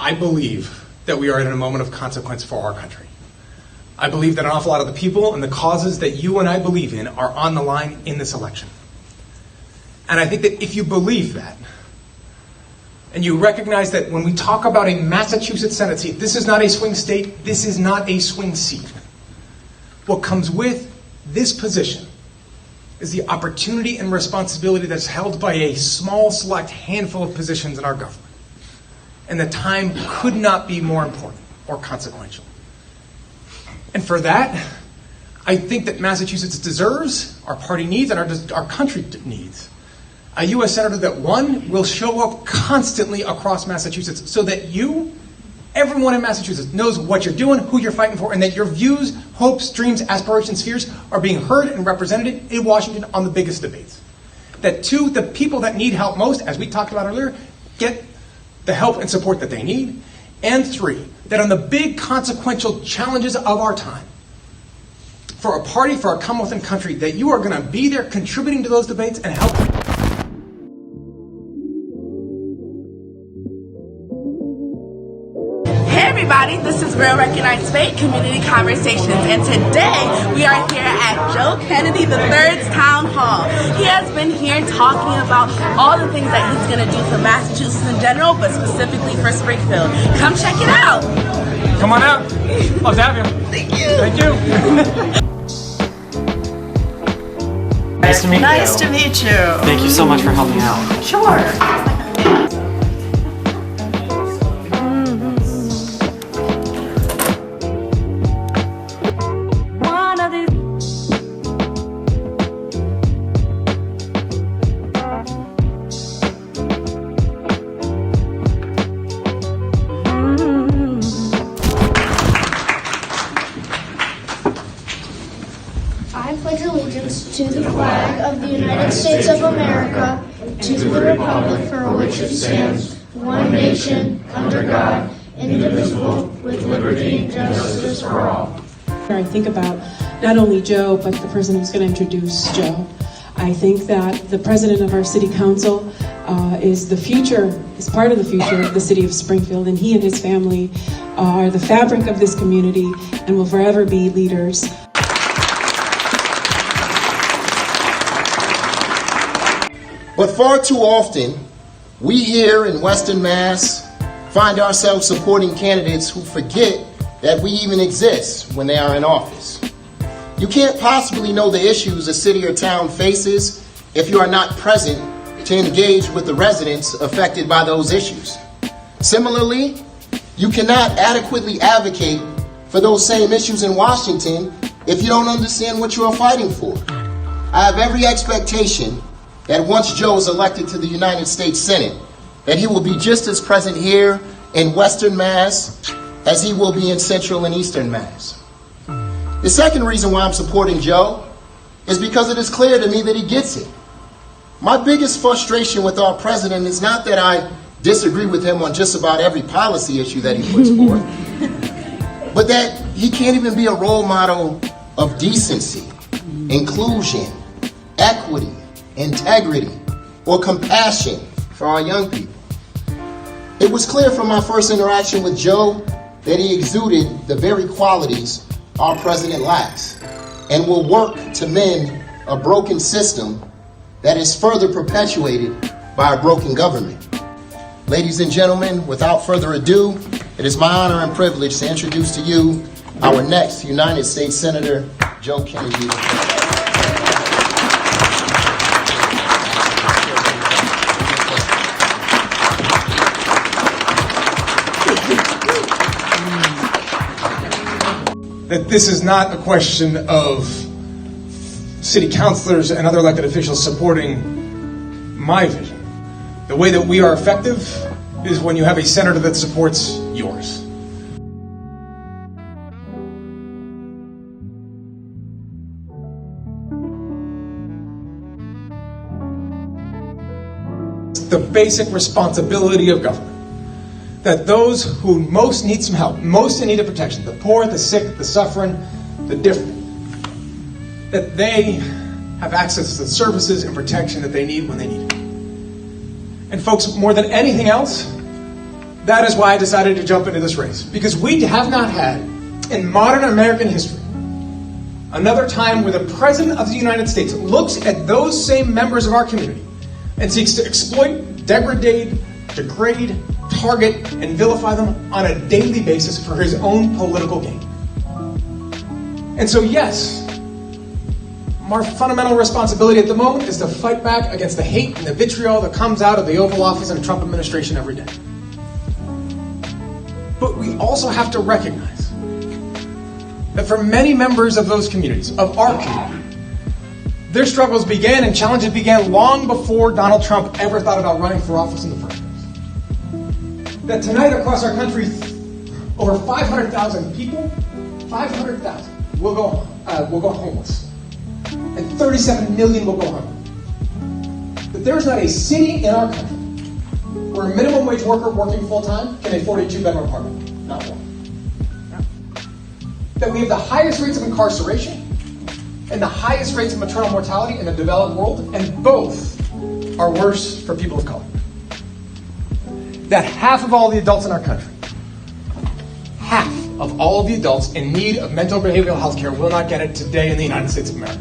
I believe that we are in a moment of consequence for our country. I believe that an awful lot of the people and the causes that you and I believe in are on the line in this election. And I think that if you believe that, and you recognize that when we talk about a Massachusetts Senate seat, this is not a swing state, this is not a swing seat. What comes with this position is the opportunity and responsibility that's held by a small, select handful of positions in our government. And the time could not be more important or consequential. And for that, I think that Massachusetts deserves, our party needs, and our country needs, a U.S. Senator that, one, will show up constantly across Massachusetts so that you, everyone in Massachusetts, knows what you're doing, who you're fighting for, and that your views, hopes, dreams, aspirations, fears are being heard and represented in Washington on the biggest debates. That, two, the people that need help most, as we talked about earlier, get the help and support that they need. And three, that on the big consequential challenges of our time, for a party, for our Commonwealth and country, that you are going to be there contributing to those debates and helping. Hey everybody, this is Real Recognized Fate Community Conversations, and today we are here at Joe Kennedy III's Town Hall. He has been here talking about all the things that he's going to do for Massachusetts in general, but specifically for Springfield. Come check it out. Come on out. Love to have you. Thank you. Thank you. Nice to meet you. Nice to meet you. Thank you so much for helping out. Sure. I pledge allegiance to the flag of the United States of America, to the republic for which it stands, one nation, under God, indivisible, with liberty and justice for all. I think about not only Joe, but the person who's going to introduce Joe. I think that the president of our city council is the future, is part of the future of the city of Springfield, and he and his family are the fabric of this community and will forever be leaders. But far too often, we here in Western Mass find ourselves supporting candidates who forget that we even exist when they are in office. You can't possibly know the issues a city or town faces if you are not present to engage with the residents affected by those issues. Similarly, you cannot adequately advocate for those same issues in Washington if you don't understand what you are fighting for. I have every expectation that once Joe is elected to the United States Senate, that he will be just as present here in Western Mass as he will be in Central and Eastern Mass. The second reason why I'm supporting Joe is because it is clear to me that he gets it. My biggest frustration with our president is not that I disagree with him on just about every policy issue that he puts forth, but that he can't even be a role model of decency, inclusion, equity, integrity, or compassion for our young people. It was clear from my first interaction with Joe that he exuded the very qualities our president lacks and will work to mend a broken system that is further perpetuated by a broken government. Ladies and gentlemen, without further ado, it is my honor and privilege to introduce to you our next United States Senator, Joe Kennedy. That this is not a question of city councilors and other elected officials supporting my vision. The way that we are effective is when you have a senator that supports yours. The basic responsibility of government. That those who most need some help, most in need of protection, the poor, the sick, the suffering, the different, that they have access to the services and protection that they need when they need it. And folks, more than anything else, That is why I decided to jump into this race, because we have not had, in modern American history, another time where the President of the United States looks at those same members of our community and seeks to exploit, degrade, target, and vilify them on a daily basis for his own political gain. And so yes, our fundamental responsibility at the moment is to fight back against the hate and the vitriol that comes out of the Oval Office and the Trump administration every day. But we also have to recognize that for many members of those communities, of our community, their struggles began and challenges began long before Donald Trump ever thought about running for office in the first place. That tonight across our country, over 500,000 people, 500,000 will go homeless, and 37 million will go hungry. That there is not a city in our country where a minimum wage worker working full-time can afford a 2-bedroom apartment. Not one. That we have the highest rates of incarceration and the highest rates of maternal mortality in the developed world, and both are worse for people of color. That half of all the adults in our country, half of all of the adults in need of mental behavioral health care will not get it today in the United States of America.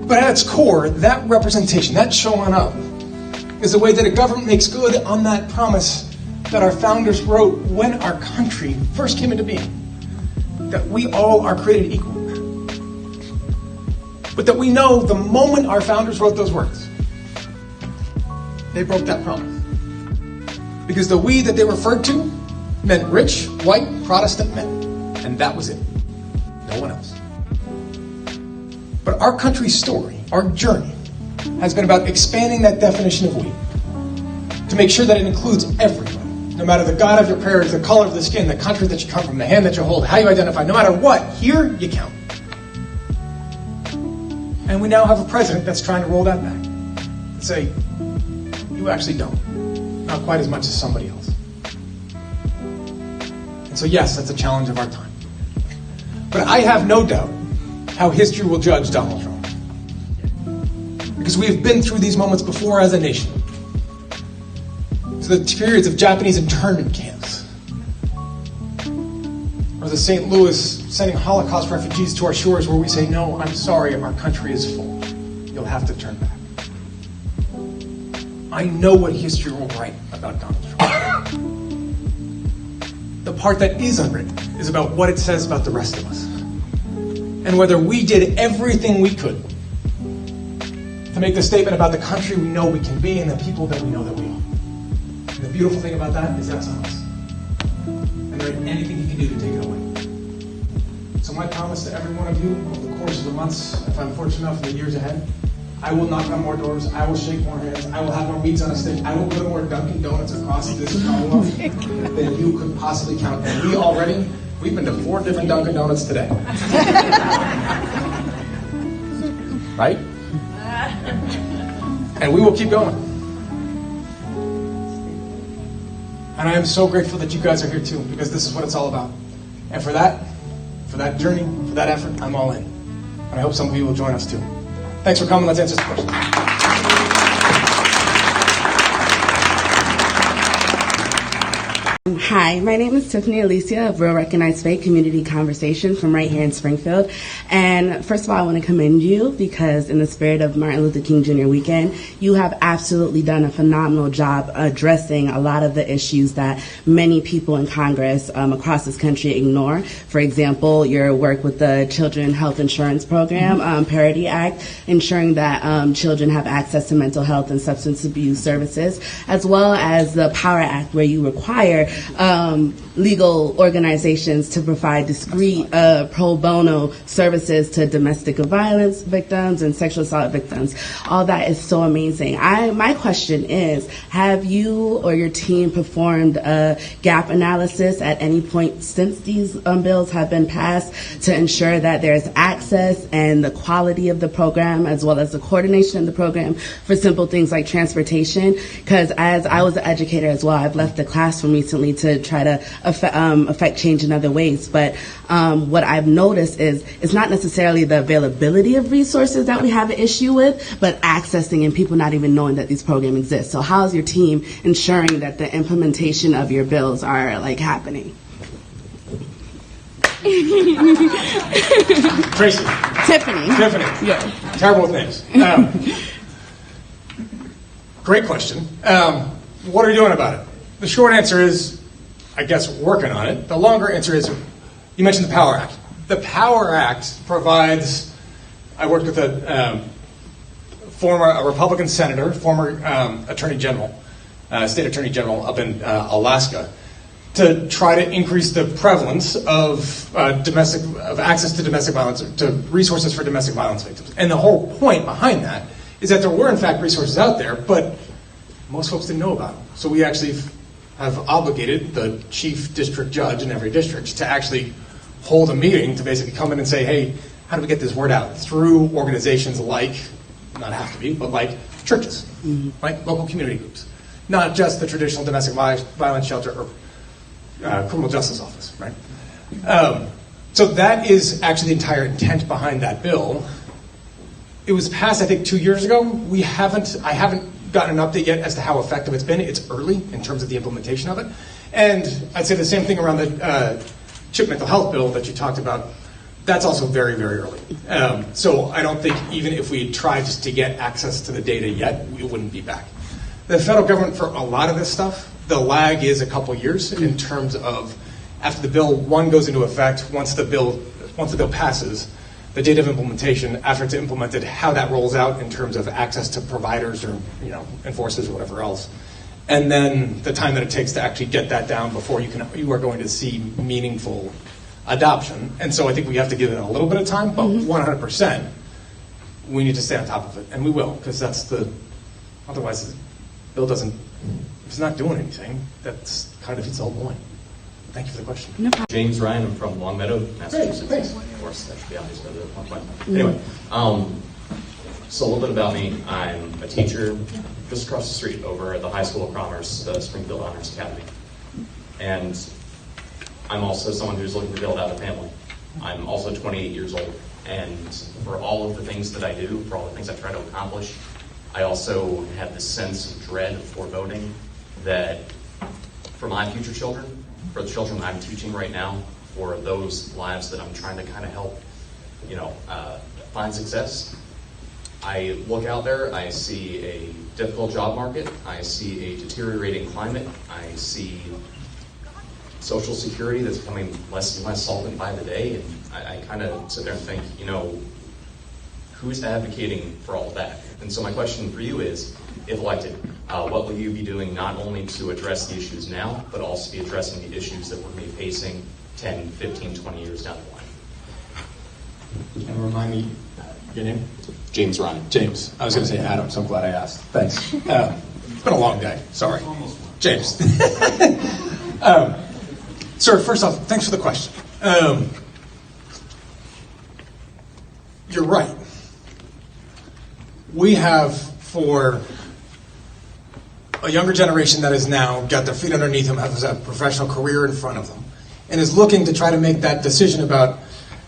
But at its core, that representation, that showing up, is the way that a government makes good on that promise that our founders wrote when our country first came into being. That we all are created equal. But that we know the moment our founders wrote those words, they broke that promise. Because the we that they referred to meant rich, white, Protestant men. And that was it. No one else. But our country's story, our journey, has been about expanding that definition of we to make sure that it includes everyone, no matter the God of your parents, the color of the skin, the country that you come from, the hand that you hold, how you identify, no matter what, here you count. And we now have a president that's trying to roll that back and say, you actually don't. Not quite as much as somebody else. And so yes, that's a challenge of our time. But I have no doubt how history will judge Donald Trump. Because we have been through these moments before as a nation. So the periods of Japanese internment camps, or the St. Louis sending Holocaust refugees to our shores where we say, no, I'm sorry, our country is full. You'll have to turn back. I know what history will write about Donald Trump. The part that is unwritten is about what it says about the rest of us. And whether we did everything we could to make the statement about the country we know we can be and the people that we know that we are. And the beautiful thing about that is that's on us. And there ain't anything you can do to take it away. So my promise to every one of you over the course of the months, if I'm fortunate enough in the years ahead, I will knock on more doors, I will shake more hands, I will have more meats on a stick, I will put more Dunkin' Donuts across this Commonwealth than you could possibly count. And we've been to 4 different Dunkin' Donuts today. Right? And we will keep going. And I am so grateful that you guys are here too, because this is what it's all about. And for that journey, for that effort, I'm all in. And I hope some of you will join us too. Thanks for coming. Let's answer some questions. Hi, my name is Tiffany Alicia of Real Recognized Fake Community Conversation from right here in Springfield. And first of all, I want to commend you because in the spirit of Martin Luther King Jr. weekend, you have absolutely done a phenomenal job addressing a lot of the issues that many people in Congress across this country ignore. For example, your work with the Children Health Insurance Program, Parity Act, ensuring that children have access to mental health and substance abuse services, as well as the Power Act, where you require legal organizations to provide discreet pro bono services to domestic violence victims and sexual assault victims. All that is so amazing. My question is, have you or your team performed a gap analysis at any point since these bills have been passed to ensure that there's access and the quality of the program as well as the coordination of the program for simple things like transportation? Because as I was an educator as well, I've left the classroom recently differently to try to affect change in other ways. But what I've noticed is it's not necessarily the availability of resources that we have an issue with, but accessing and people not even knowing that these programs exist. So how is your team ensuring that the implementation of your bills are like happening? Tracy. Tiffany. Yeah. Terrible names. Great question. What are we doing about it? The short answer is, I guess, working on it. The longer answer is, you mentioned the Power Act. The Power Act provides, I worked with a Republican senator, former attorney general, state attorney general up in Alaska, to try to increase the prevalence of access to domestic violence, to resources for domestic violence victims. And the whole point behind that is that there were in fact resources out there, but most folks didn't know about them. So we actually have obligated the chief district judge in every district to actually hold a meeting to basically come in and say, hey, how do we get this word out? Through organizations like, not have to be, but like churches, like local community groups, not just the traditional domestic violence shelter or criminal justice office, right? So that is actually the entire intent behind that bill. It was passed, I think, 2 years ago. I haven't gotten an update yet as to how effective it's been. It's early in terms of the implementation of it. And I'd say the same thing around the CHIP mental health bill that you talked about. That's also very, very early. So I don't think even if we tried just to get access to the data yet, we wouldn't be back. The federal government, for a lot of this stuff, the lag is a couple years in terms of after the bill goes into effect, once the bill passes, the date of implementation, after it's implemented, how that rolls out in terms of access to providers or enforcers or whatever else, and then the time that it takes to actually get that down before you are going to see meaningful adoption. And so I think we have to give it a little bit of time, but 100%, we need to stay on top of it, and we will, because otherwise the bill if it's not doing anything, that's kind of its whole point. Thank you for the question. No problem. James Ryan, I'm from Longmeadow, Massachusetts. Thanks. Of course, that should be obvious by the 1 point. Anyway, so a little bit about me. I'm a teacher just across the street over at the High School of Commerce, the Springfield Honors Academy. And I'm also someone who's looking to build out a family. I'm also 28 years old. And for all of the things that I do, for all the things I try to accomplish, I also have this sense of dread, of foreboding, that for my future children, for the children that I'm teaching right now, for those lives that I'm trying to kind of help, find success, I look out there, I see a difficult job market, I see a deteriorating climate, I see social security that's becoming less and less solvent by the day, and I kind of sit there and think, who's advocating for all of that? And so my question for you is, if elected, what will you be doing not only to address the issues now, but also be addressing the issues that we're going to be facing 10, 15, 20 years down the line? And remind me your name? James Ryan. James. I was going to say Adam, so I'm glad I asked. Thanks. It's been a long day. Sorry. James. Sir, first off, thanks for the question. You're right. We have, for a younger generation that has now got their feet underneath them, has a professional career in front of them, and is looking to try to make that decision about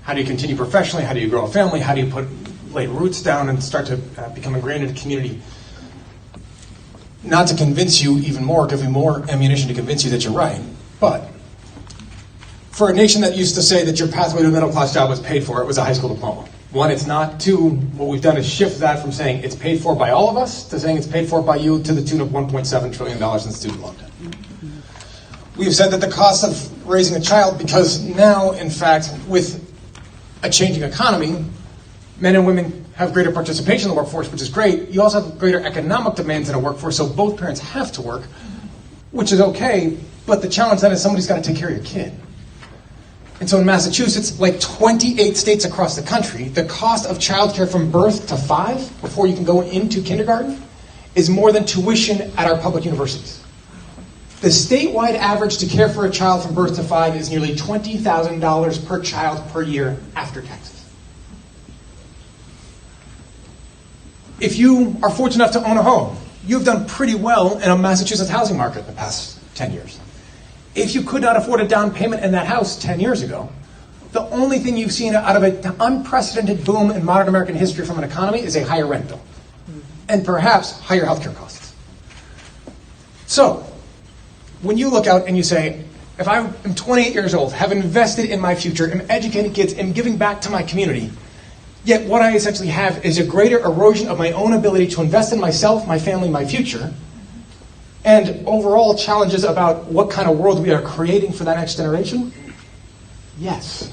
how do you continue professionally, how do you grow a family, how do you lay roots down and start to become ingrained in the community. Not to convince you even more, give you more ammunition to convince you that you're right, but for a nation that used to say that your pathway to a middle-class job was paid for, it was a high school diploma. One, it's not. Two, what we've done is shift that from saying it's paid for by all of us to saying it's paid for by you to the tune of $1.7 trillion in student loan debt. We've said that the cost of raising a child, because now, in fact, with a changing economy, men and women have greater participation in the workforce, which is great. You also have greater economic demands in a workforce, so both parents have to work, which is okay, but the challenge then is somebody's got to take care of your kid. And so in Massachusetts, like 28 states across the country, the cost of childcare from birth to 5, before you can go into kindergarten, is more than tuition at our public universities. The statewide average to care for a child from birth to 5 is nearly $20,000 per child per year after taxes. If you are fortunate enough to own a home, you've done pretty well in a Massachusetts housing market in the past 10 years. if you could not afford a down payment in that house 10 years ago, the only thing you've seen out of an unprecedented boom in modern American history from an economy is a higher rent bill and perhaps higher healthcare costs. So, when you look out and you say, if I am 28 years old, have invested in my future, am educating kids, am giving back to my community, yet what I essentially have is a greater erosion of my own ability to invest in myself, my family, my future, and overall challenges about what kind of world we are creating for that next generation? Yes.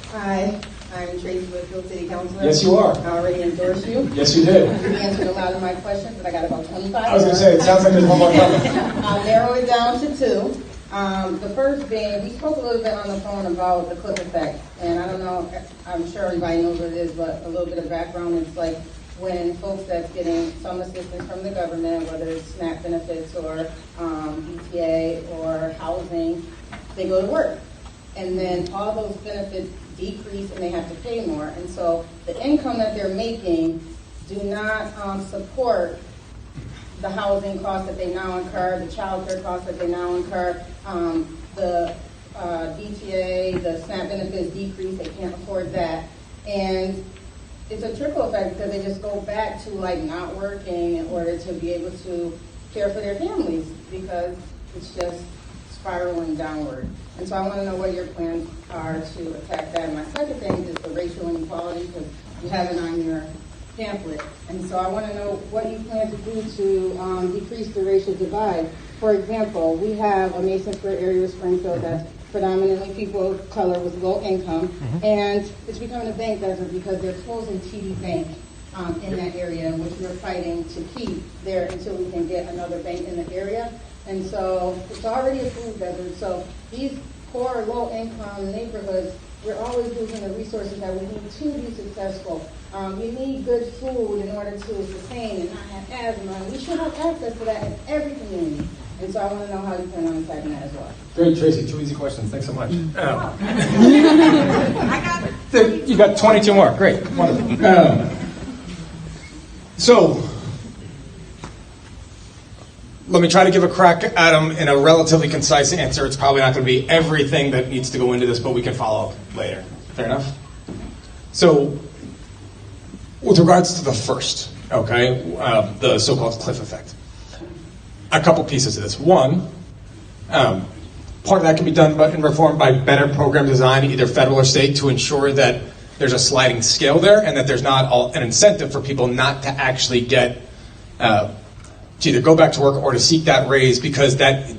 Hi, I'm Tracy Springfield City Councilor. Yes, you are. I already endorsed you. Yes, you did. You answered a lot of my questions, but I got about 25. I was going to say, it sounds like there's one more coming. I'll narrow it down to two. The first being, we spoke a little bit on the phone about the cliff effect. And I don't know, I'm sure everybody knows what it is, but a little bit of background. It's like when folks that's getting some assistance from the government, whether it's SNAP benefits or ETA or housing, they go to work. And then all those benefits decrease and they have to pay more. And so the income that they're making do not support the housing costs that they now incur, the child care costs that they now incur, the DTA, the SNAP benefits decrease, they can't afford that. And it's a trickle effect because they just go back to like not working in order to be able to care for their families because it's just spiraling downward. And so I want to know what your plans are to attack that. And my second thing is the racial inequality, because you have it on your pamphlet. And so I want to know what you plan to do to decrease the racial divide. For example, we have a Masonsburg area of Springfield that's predominantly people of color with low income, and it's becoming a bank desert because they're closing TD Bank in that area, which we're fighting to keep there until we can get another bank in the area. And so it's already a food desert. So these poor, low-income neighborhoods, we're always losing the resources that we need to be successful. You need good food in order to sustain and not have asthma. And we should have access to that in every community. And so I want to know how you plan on attacking that as well. Great, Tracy. 2 easy questions. Thanks so much. You got 22 more. Great. Wonderful. So, let me try to give a crack at them in a relatively concise answer. It's probably not going to be everything that needs to go into this, but we can follow up later. Fair enough? So, with regards to the first, okay, the so-called cliff effect, a couple pieces of this. One, part of that can be done and reformed by better program design, either federal or state, to ensure that there's a sliding scale there and that there's not an incentive for people not to actually get to either go back to work or to seek that raise, because that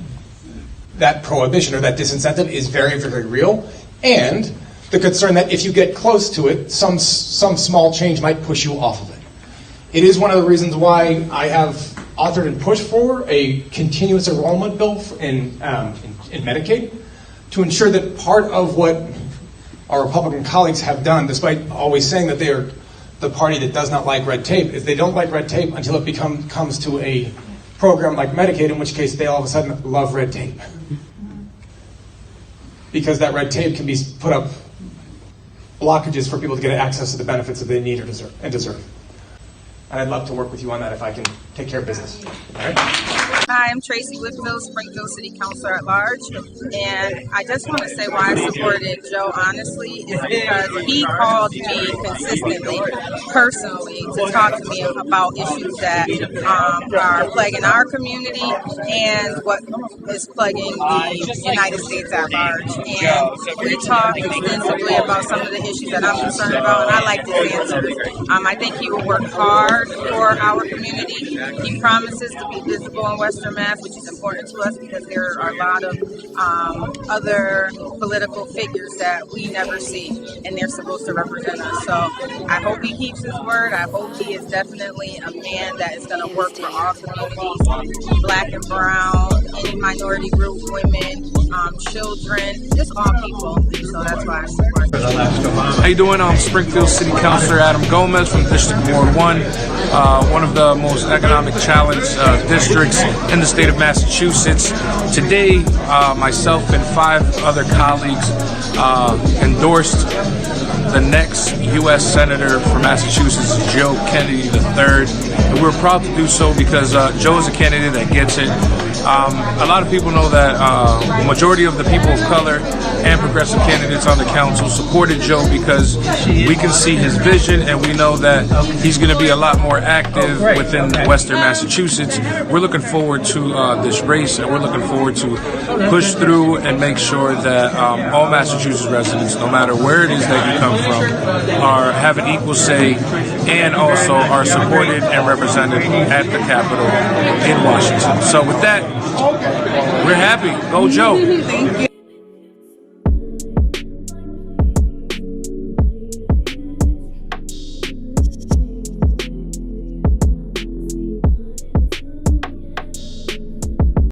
prohibition or that disincentive is very, very real. And the concern that if you get close to it, some small change might push you off of it. It is one of the reasons why I have authored and pushed for a continuous enrollment bill in Medicaid, to ensure that part of what our Republican colleagues have done, despite always saying that they are the party that does not like red tape, is they don't like red tape until it comes to a program like Medicaid, in which case they all of a sudden love red tape. Because that red tape can be put up blockages for people to get access to the benefits that they need or deserve. And I'd love to work with you on that if I can take care of business. All right? Hi, I'm Tracy Whitfield, Springfield City Councilor at Large, and I just want to say why I supported Joe, honestly, is because he called me consistently, personally, to talk to me about issues that are plaguing our community and what is plaguing the United States at large. And we talked extensively about some of the issues that I'm concerned about, and I like his answers. I think he will work hard for our community. He promises to be visible in Western Mass, which is important to us because there are a lot of other political figures that we never see, and they're supposed to represent us. So I hope he keeps his word. I hope he is definitely a man that is going to work for all communities, black and brown, any minority group, women, children, just all people. So that's why I support him. How you doing? I'm Springfield City Councilor Adam Gomez from District Ward 1, one of the most economic challenged districts in the state of Massachusetts. Today, myself and 5 other colleagues endorsed the next U.S. Senator for Massachusetts, Joe Kennedy III. And we're proud to do so because Joe is a candidate that gets it. A lot of people know that the majority of the people of color and progressive candidates on the council supported Joe because we can see his vision and we know that he's going to be a lot more active within Western Massachusetts. We're looking forward to this race, and we're looking forward to push through and make sure that all Massachusetts residents, no matter where it is that you come from, have an equal say and also are supported and represented at the Capitol in Washington. So with that, we're happy. Go Joe. Thank you.